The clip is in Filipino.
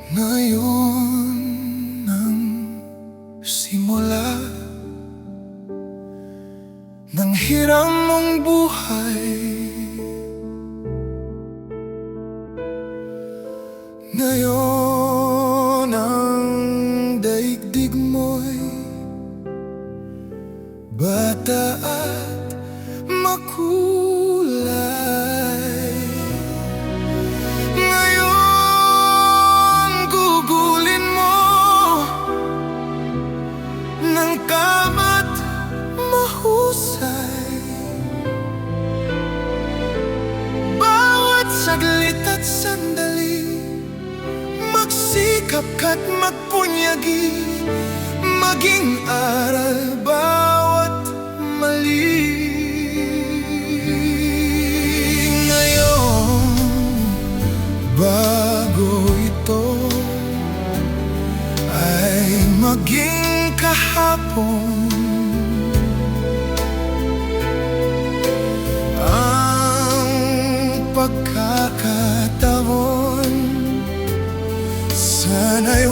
Ngayon ang simula ng hiram mong buhay. Ngayon ang daigdig mo'y bata at makulay. Ngayon gugulin mo ng kamat mahusay. Bawat saglit at sandali, magsikap ka't magpunyagi, maging aral bawat mali. Ngayon, bago ito ay maging kahapon. Ang pagkakataon sana'y